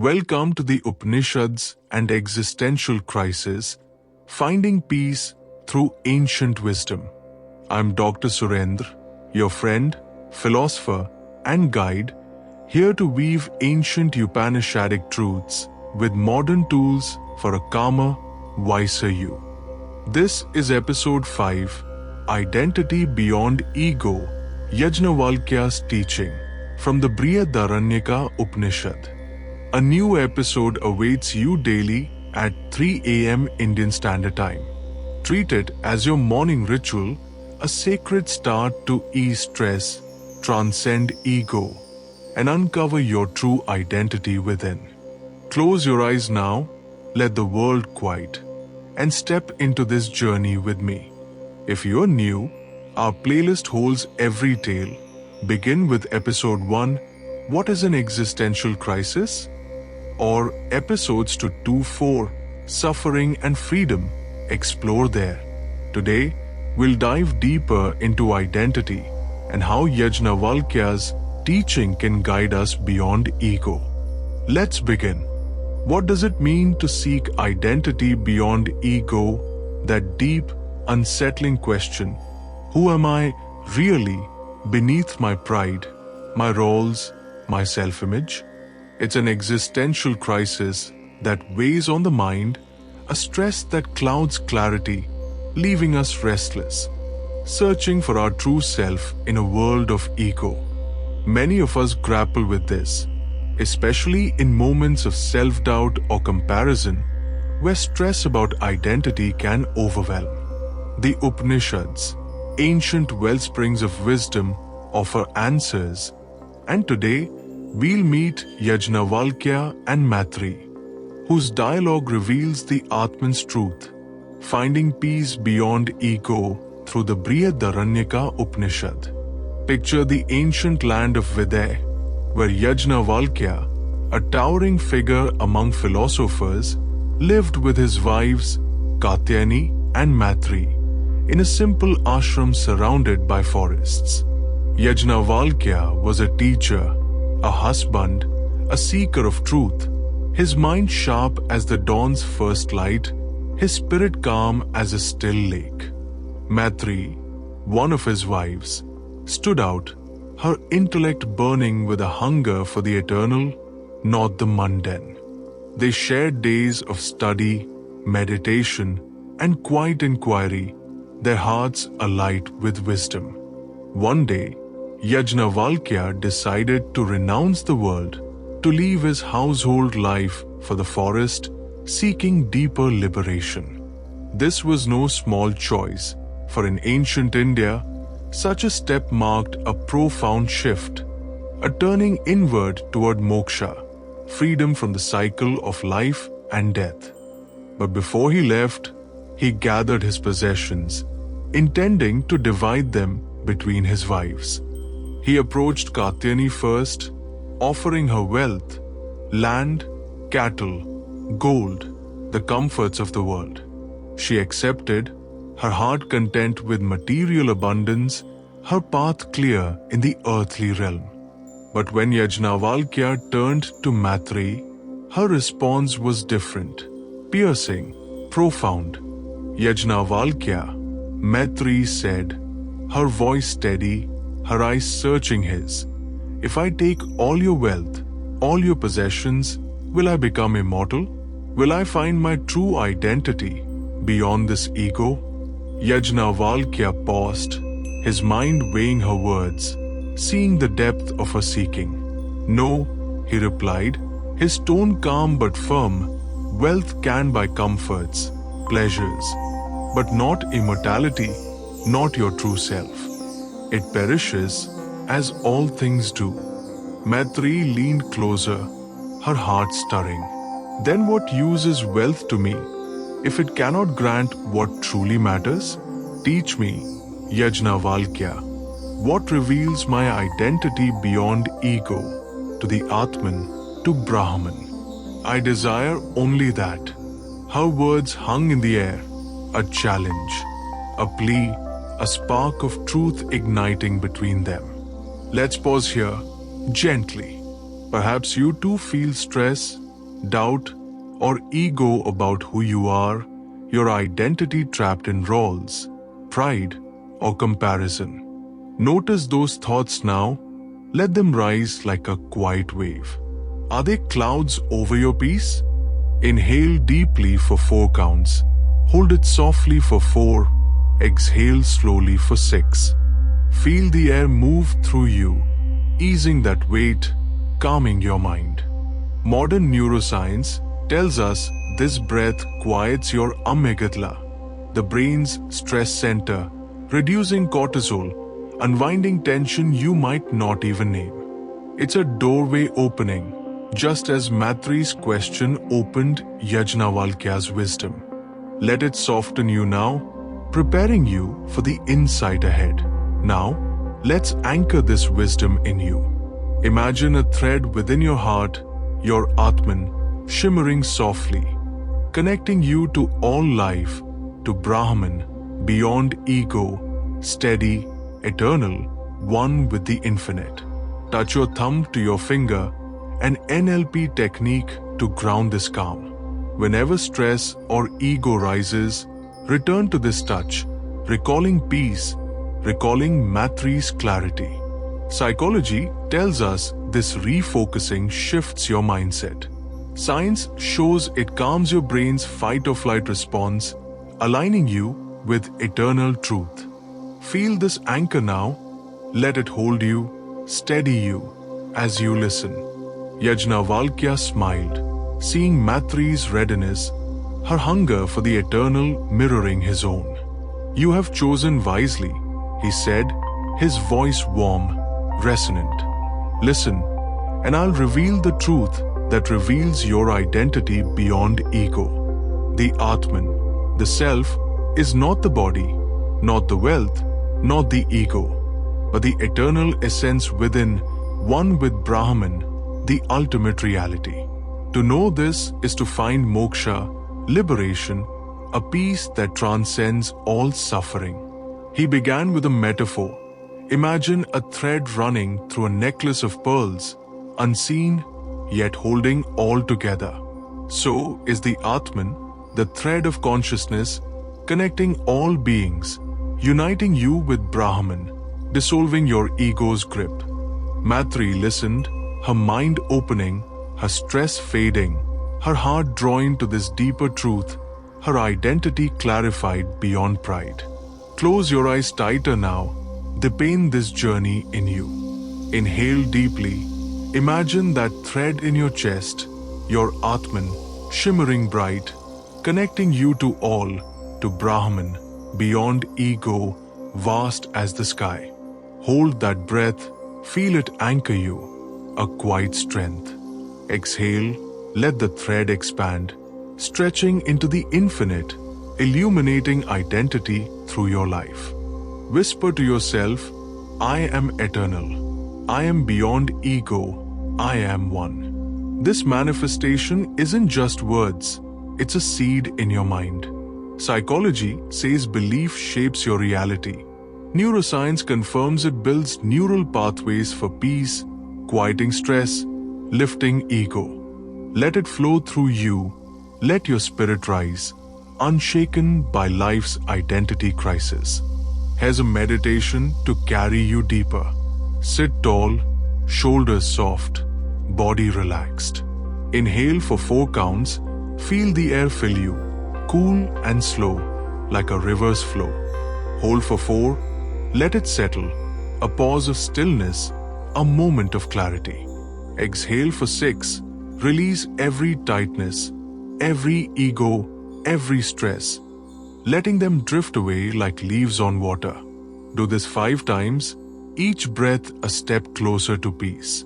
Welcome to the Upanishads and Existential Crisis, Finding Peace Through Ancient Wisdom. I'm Dr. Surendra, your friend, philosopher, and guide, here to weave ancient Upanishadic truths with modern tools for a calmer, wiser you. This is episode 5, Identity Beyond Ego, Yajnavalkya's teaching from the Brihadaranyaka Upanishad. A new episode awaits you daily at 3 AM Indian Standard Time. Treat it as your morning ritual, a sacred start to ease stress, transcend ego, and uncover your true identity within. Close your eyes now, let the world quiet, and step into this journey with me. If you're new, our playlist holds every tale. Begin with episode 1, What is an Existential Crisis? Or episodes 2 to 4, Suffering and Freedom. Explore there. Today, we'll dive deeper into identity and how Yajnavalkya's teaching can guide us beyond ego. Let's begin. What does it mean to seek identity beyond ego? That deep, unsettling question, who am I really beneath my pride, my roles, my self-image? It's an existential crisis that weighs on the mind, a stress that clouds clarity, leaving us restless, searching for our true self in a world of ego. Many of us grapple with this, especially in moments of self-doubt or comparison, where stress about identity can overwhelm. The Upanishads, ancient wellsprings of wisdom, offer answers, and today we'll meet Yajnavalkya and Maitreyi, whose dialogue reveals the Atman's truth, finding peace beyond ego through the Brihadaranyaka Upanishad. Picture the ancient land of Vedic, where Yajnavalkya, a towering figure among philosophers, lived with his wives Katyayani and Maitreyi in a simple ashram surrounded by forests. Yajnavalkya was a teacher, a husband, a seeker of truth, his mind sharp as the dawn's first light, his spirit calm as a still lake. Maitreyi, one of his wives, stood out, her intellect burning with a hunger for the eternal, not the mundane. They shared days of study, meditation, and quiet inquiry, their hearts alight with wisdom. One day, Yajnavalkya decided to renounce the world, to leave his household life for the forest, seeking deeper liberation. This was no small choice, for in ancient India, such a step marked a profound shift, a turning inward toward moksha, freedom from the cycle of life and death. But before he left, he gathered his possessions, intending to divide them between his wives. He approached Katyayani first, offering her wealth, land, cattle, gold, the comforts of the world. She accepted, her heart content with material abundance, her path clear in the earthly realm. But when Yajnavalkya turned to Maitreyi, her response was different, piercing, profound. Yajnavalkya, Maitreyi said, her voice steady, her eyes searching his, if I take all your wealth, all your possessions, will I become immortal? Will I find my true identity beyond this ego? Yajnavalkya paused, his mind weighing her words, seeing the depth of her seeking. No, he replied, his tone calm but firm, wealth can buy comforts, pleasures, but not immortality, not your true self. It perishes as all things do. Maitreyi leaned closer, her heart stirring. Then what use is wealth to me, if it cannot grant what truly matters? Teach me, Yajnavalkya, what reveals my identity beyond ego, to the Atman, to Brahman. I desire only that. Her words hung in the air, a challenge, a plea, a spark of truth igniting between them. Let's pause here, gently. Perhaps you too feel stress, doubt, or ego about who you are, your identity trapped in roles, pride, or comparison. Notice those thoughts now. Let them rise like a quiet wave. Are they clouds over your peace? Inhale deeply for 4 counts. Hold it softly for 4. Exhale slowly for 6. Feel the air move through you, easing that weight, calming your mind. Modern neuroscience tells us this breath quiets your amygdala, the brain's stress center, reducing cortisol, unwinding tension you might not even name. It's a doorway opening, just as Maitreyi's question opened Yajnavalkya's wisdom. Let it soften you now, preparing you for the insight ahead. Now, let's anchor this wisdom in you. Imagine a thread within your heart, your Atman, shimmering softly, connecting you to all life, to Brahman, beyond ego, steady, eternal, one with the infinite. Touch your thumb to your finger, an NLP technique to ground this calm. Whenever stress or ego rises, return to this touch, recalling peace, recalling Maitreyi's clarity. Psychology tells us this refocusing shifts your mindset. Science shows it calms your brain's fight-or-flight response, aligning you with eternal truth. Feel this anchor now. Let it hold you, steady you, as you listen. Yajnavalkya smiled, seeing Maitreyi's readiness, her hunger for the eternal mirroring his own. "You have chosen wisely," he said, his voice warm, resonant. "Listen, and I'll reveal the truth that reveals your identity beyond ego. The Atman, the Self, is not the body, not the wealth, not the ego, but the eternal essence within, one with Brahman, the ultimate reality. To know this is to find moksha, liberation, a peace that transcends all suffering." He began with a metaphor. Imagine a thread running through a necklace of pearls, unseen yet holding all together. So is the Atman, the thread of consciousness, connecting all beings, uniting you with Brahman, dissolving your ego's grip. Maitreyi listened, her mind opening, her stress fading, her heart drawing to this deeper truth, her identity clarified beyond pride. Close your eyes tighter now, deepen this journey in you. Inhale deeply, imagine that thread in your chest, your Atman, shimmering bright, connecting you to all, to Brahman, beyond ego, vast as the sky. Hold that breath, feel it anchor you, a quiet strength. Exhale, let the thread expand, stretching into the infinite, illuminating identity through your life. Whisper to yourself, "I am eternal. I am beyond ego. I am one." This manifestation isn't just words, it's a seed in your mind. Psychology says belief shapes your reality. Neuroscience confirms it builds neural pathways for peace, quieting stress, lifting ego. Let it flow through you. Let your spirit rise, unshaken by life's identity crisis. Here's a meditation to carry you deeper. Sit tall, shoulders soft, body relaxed. Inhale for 4 counts, feel the air fill you, cool and slow, like a river's flow. Hold for 4, let it settle, a pause of stillness, a moment of clarity. Exhale for 6, release every tightness, every ego, every stress, letting them drift away like leaves on water. Do this 5 times, each breath a step closer to peace.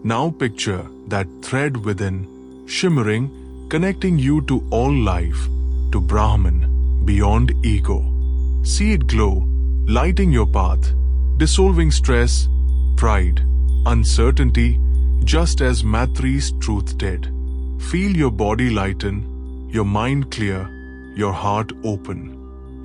Now picture that thread within, shimmering, connecting you to all life, to Brahman, beyond ego. See it glow, lighting your path, dissolving stress, pride, uncertainty, just as Maitreyi's truth did. Feel your body lighten, your mind clear, your heart open.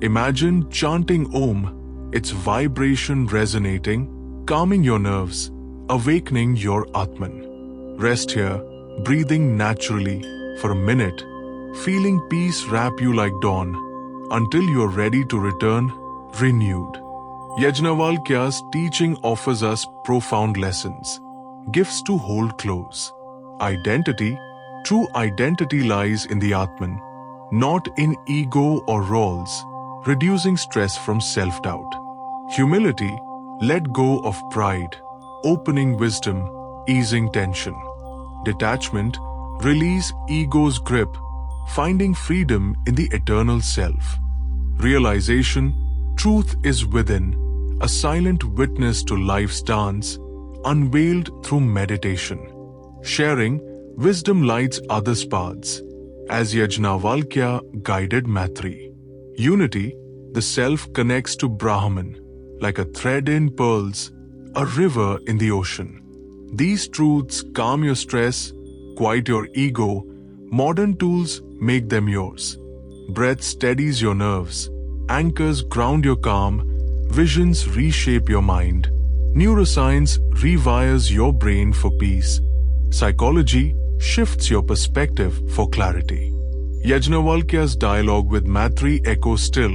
Imagine chanting Om, its vibration resonating, calming your nerves, awakening your Atman. Rest here, breathing naturally for a minute, feeling peace wrap you like dawn, until you're ready to return renewed. Yajnavalkya's teaching offers us profound lessons, gifts to hold close. Identity, true identity lies in the Atman, not in ego or roles, reducing stress from self-doubt. Humility, let go of pride, opening wisdom, easing tension. Detachment, release ego's grip, finding freedom in the eternal self. Realization, truth is within, a silent witness to life's dance, unveiled through meditation. Sharing, wisdom lights others' paths, as Yajnavalkya guided Maitreyi. Unity, the self connects to Brahman, like a thread in pearls, a river in the ocean. These truths calm your stress, quiet your ego, modern tools make them yours. Breath steadies your nerves, anchors ground your calm, visions reshape your mind. Neuroscience rewires your brain for peace. Psychology shifts your perspective for clarity. Yajnavalkya's dialogue with Maitreyi echoes still,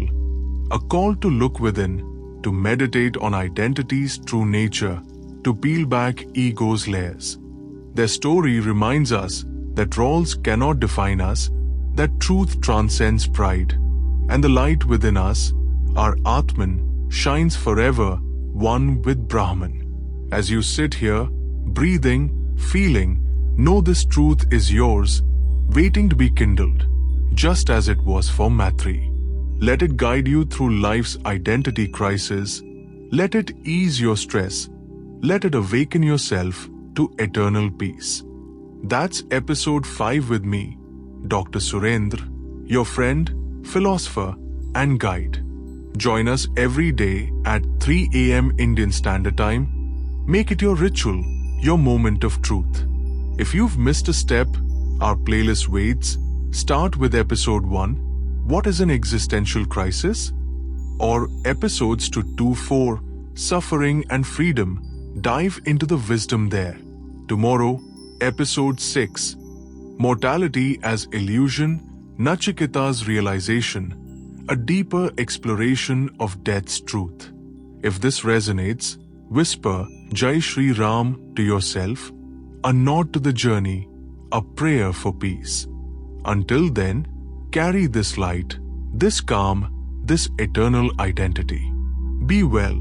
a call to look within, to meditate on identity's true nature, to peel back ego's layers. Their story reminds us that roles cannot define us, that truth transcends pride, and the light within us, our Atman, shines forever, one with Brahman. As you sit here, breathing, feeling, know this truth is yours, waiting to be kindled, just as it was for Maitreyi. Let it guide you through life's identity crisis. Let it ease your stress. Let it awaken yourself to eternal peace. That's episode 5 with me, Dr. Surendra, your friend, philosopher, and guide. Join us every day at 3 AM Indian Standard Time. Make it your ritual, your moment of truth. If you've missed a step, our playlist waits. Start with episode 1, What is an Existential Crisis? Or episodes 2 to 4, Suffering and Freedom. Dive into the wisdom there. Tomorrow, episode 6, Mortality as Illusion, Nachiketa's Realization, a deeper exploration of death's truth. If this resonates, whisper Jai Shri Ram to yourself, a nod to the journey, a prayer for peace. Until then, carry this light, this calm, this eternal identity. Be well.